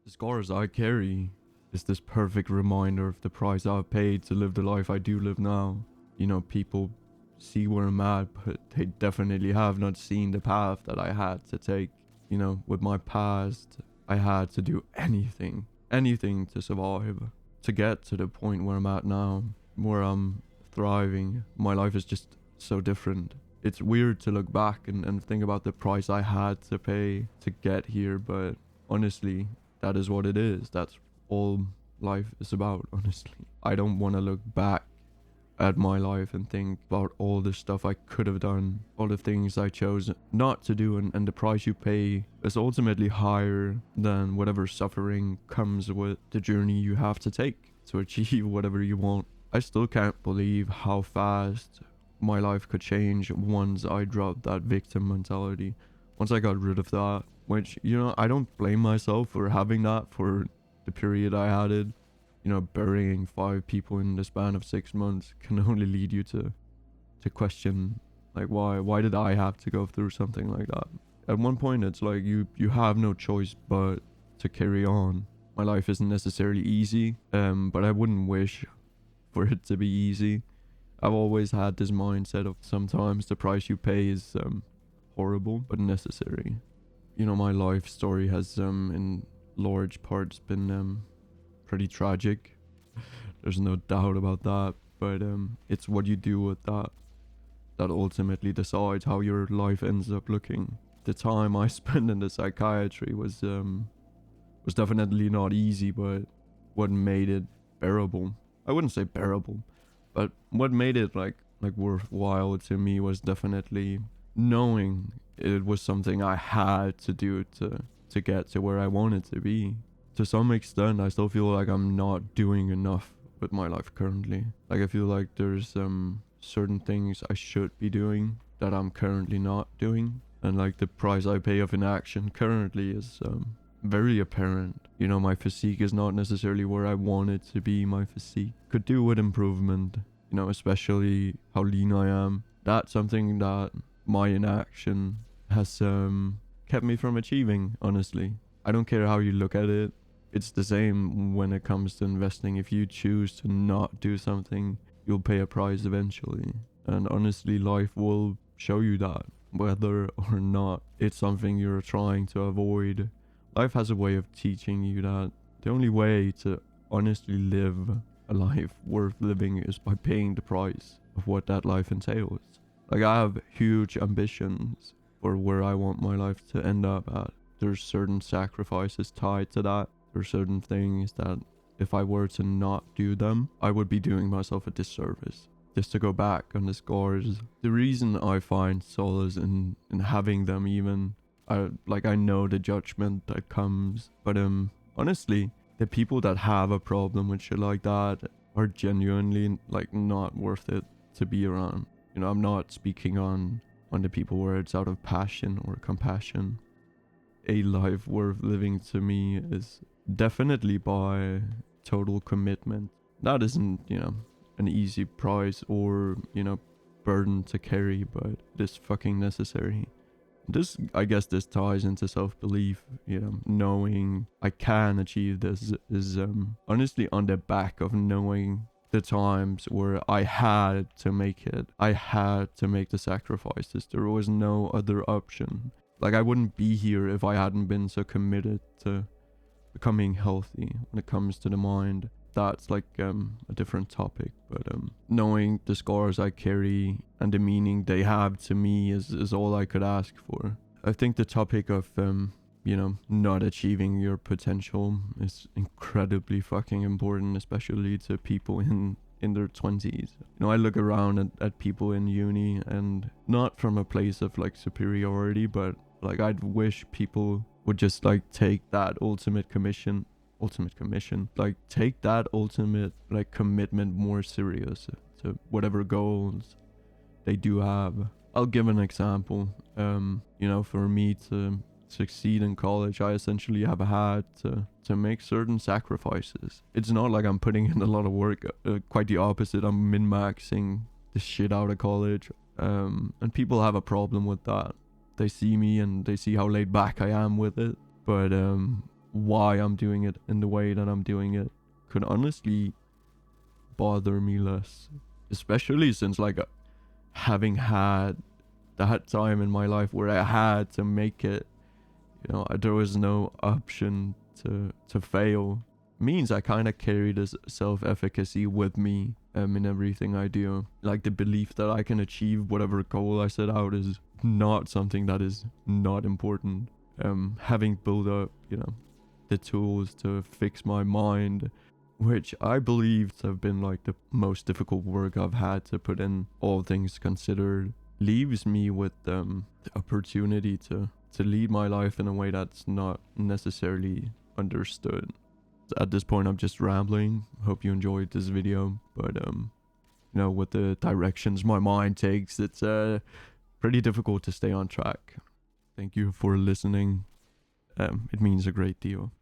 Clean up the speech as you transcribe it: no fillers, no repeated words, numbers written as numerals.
The scars I carry is this perfect reminder of the price I've paid to live the life I do live now. You know, people see where I'm at, but they definitely have not seen the path that I had to take. You know, with my past, I had to do anything to survive, to get to the point where I'm at now, where I'm thriving. My life is just so different. It's weird to look back and think about the price I had to pay to get here, but honestly, that is what it is. That's all life is about, honestly. I don't want to look back at my life and think about all the stuff I could have done, all the things I chose not to do, and the price you pay is ultimately higher than whatever suffering comes with the journey you have to take to achieve whatever you want. I still can't believe how fast my life could change once I dropped that victim mentality. Once I got rid of that, which, you know, I don't blame myself for having that for the period I had it. You know, burying 5 people in the span of 6 months can only lead you to question, like, why did I have to go through something like that? At one point, it's like you have no choice but to carry on. My life isn't necessarily easy, but I wouldn't wish for it to be easy. I've always had this mindset of sometimes the price you pay is horrible but necessary. You know, my life story has in large parts been pretty tragic. There's no doubt about that, but it's what you do with that ultimately decides how your life ends up looking. The time I spent in the psychiatry was definitely not easy, but what made it bearable, I wouldn't say bearable, but what made it like worthwhile to me was definitely knowing it was something I had to do to get to where I wanted to be. To some extent, I still feel like I'm not doing enough with my life currently. Like, I feel like there's certain things I should be doing that I'm currently not doing, and like the price I pay of inaction currently is very apparent. You know, my physique is not necessarily where I want it to be. My physique could do with improvement, you know, especially how lean I am. That's something that my inaction has kept me from achieving, honestly. I don't care how you look at it. It's the same when it comes to investing. If you choose to not do something, you'll pay a price eventually. And honestly, life will show you that, whether or not it's something you're trying to avoid. Life has a way of teaching you that the only way to honestly live a life worth living is by paying the price of what that life entails. Like, I have huge ambitions for where I want my life to end up at. There's certain sacrifices tied to that. There's certain things that if I were to not do them, I would be doing myself a disservice. Just to go back on the scars, the reason I find solace in having them, even I know the judgment that comes, but honestly, the people that have a problem with shit like that are genuinely like not worth it to be around. You know, I'm not speaking on the people where it's out of passion or compassion. A life worth living to me is definitely by total commitment. That isn't, you know, an easy price or, you know, burden to carry, but it is fucking necessary. This, I guess this ties into self-belief, you know, knowing I can achieve this is honestly on the back of knowing the times where I had to make it. I had to make the sacrifices. There was no other option. Like, I wouldn't be here if I hadn't been so committed to becoming healthy when it comes to the mind. That's like a different topic, but knowing the scars I carry and the meaning they have to me is all I could ask for. I think the topic of you know, not achieving your potential is incredibly fucking important, especially to people in their 20s. You know, I look around at people in uni, and not from a place of like superiority, but like I'd wish people would just like take that ultimate commission, like take that ultimate like commitment more serious to whatever goals they do have. I'll give an example. You know, for me to succeed in college, I essentially have had to make certain sacrifices. It's not like I'm putting in a lot of work, quite the opposite. I'm min-maxing the shit out of college, and people have a problem with that. They see me and they see how laid back I am with it, but why I'm doing it in the way that I'm doing it could honestly bother me less. Especially since, like, having had that time in my life where I had to make it, you know, there was no option to fail, means I kind of carry this self-efficacy with me in everything I do. Like, the belief that I can achieve whatever goal I set out is not something that is not important. Having built up, you know, the tools to fix my mind, which I believe have been like the most difficult work I've had to put in, all things considered, leaves me with the opportunity to lead my life in a way that's not necessarily understood. At this point, I'm just rambling. Hope you enjoyed this video, but you know, with the directions my mind takes, it's pretty difficult to stay on track. Thank you for listening. It means a great deal.